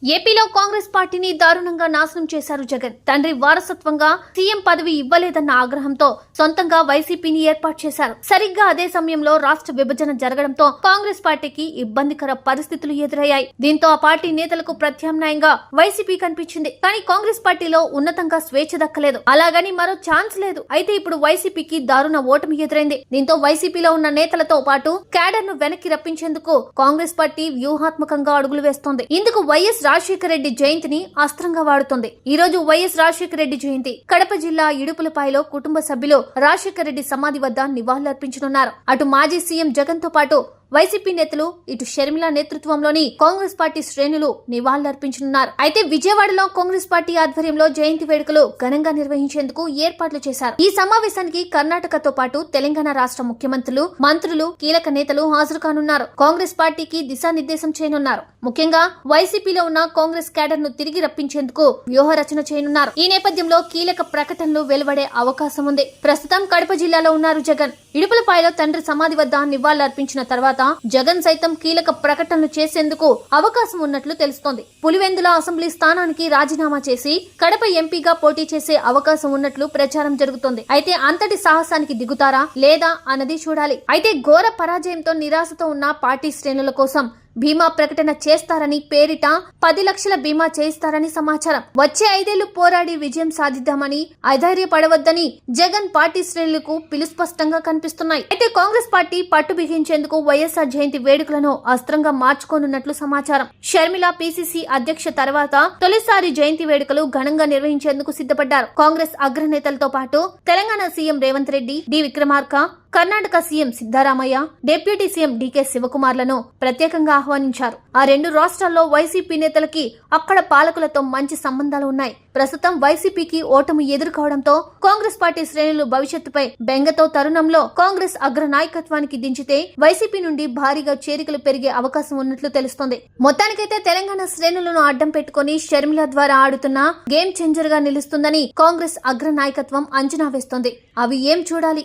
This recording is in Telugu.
ఏపీలో కాంగ్రెస్ పార్టీని దారుణంగా నాశనం చేశారు జగన్. తండ్రి వారసత్వంగా సీఎం పదవి ఇవ్వలేదన్న ఆగ్రహంతో సొంతంగా వైసీపీని ఏర్పాటు చేశారు. సరిగ్గా అదే సమయంలో రాష్ట్ర విభజన జరగడంతో కాంగ్రెస్ పార్టీకి ఇబ్బందికర పరిస్థితులు ఎదురయ్యాయి. దీంతో ఆ పార్టీ నేతలకు ప్రత్యామ్నాయంగా వైసీపీ కనిపించింది. కానీ కాంగ్రెస్ పార్టీలో ఉన్నతంగా స్వేచ్ఛ దక్కలేదు. అలాగని మరో ఛాన్స్ లేదు. అయితే ఇప్పుడు వైసీపీకి దారుణ ఓటమి ఎదురైంది. దీంతో వైసీపీలో ఉన్న నేతలతో పాటు క్యాడర్ ను వెనక్కి రప్పించేందుకు కాంగ్రెస్ పార్టీ వ్యూహాత్మకంగా అడుగులు వేస్తోంది. ఇందుకు వైఎస్ రాజశేఖర రెడ్డి జయంతిని అస్త్రంగా వాడుతోంది. ఈ రోజు వైఎస్ రాజశేఖర రెడ్డి జయంతి. కడప జిల్లా ఇడుపులపాయలో కుటుంబ సభ్యులు రాజశేఖర రెడ్డి సమాధి వద్ద నివాళులర్పించనున్నారు. అటు మాజీ సీఎం జగన్ తో పాటు వైసీపీ నేతలు, ఇటు షర్మిల నేతృత్వంలోని కాంగ్రెస్ పార్టీ శ్రేణులు నివాళులర్పించనున్నారు. అయితే విజయవాడలో కాంగ్రెస్ పార్టీ ఆధ్వర్యంలో జయంతి వేడుకలు ఘనంగా నిర్వహించేందుకు ఏర్పాట్లు చేశారు. ఈ సమావేశానికి కర్ణాటకతో పాటు తెలంగాణ రాష్ట్ర ముఖ్యమంత్రులు, మంత్రులు, కీలక నేతలు హాజరు కానున్నారు. కాంగ్రెస్ పార్టీకి దిశానిర్దేశం చేయనున్నారు. ముఖ్యంగా వైసీపీలో ఉన్న కాంగ్రెస్ క్యాడర్ ను తిరిగి రప్పించేందుకు వ్యూహ రచన చేయనున్నారు. ఈ నేపథ్యంలో కీలక ప్రకటనలు వెలువడే అవకాశం ఉంది. ప్రస్తుతం కడప జిల్లాలో ఉన్నారు జగన్. ఇడుపులపాయలో తండ్రి సమాధి వద్ద నివాళులర్పించిన తర్వాత జగన్ సైతం కీలక ప్రకటనలు చేసేందుకు అవకాశం ఉన్నట్లు తెలుస్తోంది. పులివెందుల అసెంబ్లీ స్థానానికి రాజీనామా చేసి కడప ఎంపీగా పోటీ చేసే అవకాశం ఉన్నట్లు ప్రచారం జరుగుతోంది. అయితే అంతటి సాహసానికి దిగుతారా లేదా అన్నది చూడాలి. అయితే ఘోర పరాజయంతో నిరాశతో ఉన్న పార్టీ శ్రేణుల కోసం బీమా ప్రకటన చేస్తారని, పేరిట 10 లక్షల బీమా చేయిస్తారని సమాచారం. వచ్చే 5 ఏళ్లు పోరాడి విజయం సాధిద్దామని, అధైర్యపడవద్దని జగన్ పార్టీ శ్రేణులకు పిలుస్పష్టంగా కనిపిస్తున్నాయి. అయితే కాంగ్రెస్ పార్టీ పట్టు బిగించేందుకు వైఎస్ఆర్ జయంతి వేడుకలను అస్త్రంగా మార్చుకోనున్నట్లు సమాచారం. షర్మిల పీసీసీ అధ్యక్ష తర్వాత తొలిసారి జయంతి వేడుకలు ఘనంగా నిర్వహించేందుకు సిద్ధపడ్డారు. కాంగ్రెస్ అగ్రనేతలతో పాటు Telangana CM Revanth Reddy, D Vikramarka, Karnataka CM Siddaramaiah, deputy CM DK శివకుమార్లను ప్రత్యేకంగా ఆహ్వానించారు. ఆ రెండు రాష్ట్రాల్లో వైసీపీ నేతలకి అక్కడ పాలకులతో మంచి సంబంధాలు ఉన్నాయి. ప్రస్తుతం వైసీపీకి ఓటమి ఎదుర్కోవడంతో కాంగ్రెస్ పార్టీ శ్రేణులు భవిష్యత్తుపై బెంగతో తరుణంలో కాంగ్రెస్ అగ్ర నాయకత్వానికి దించితే వైసీపీ నుండి భారీగా చేరికలు పెరిగే అవకాశం ఉన్నట్లు తెలుస్తోంది. మొత్తానికైతే తెలంగాణ శ్రేణులను అడ్డం పెట్టుకుని షర్మిల ద్వారా ఆడుతున్న గేమ్ చేంజర్ గా నిలుస్తుందని కాంగ్రెస్ అగ్ర నాయకత్వం అంచనా వేస్తోంది. అవి ఏం చూడాలి.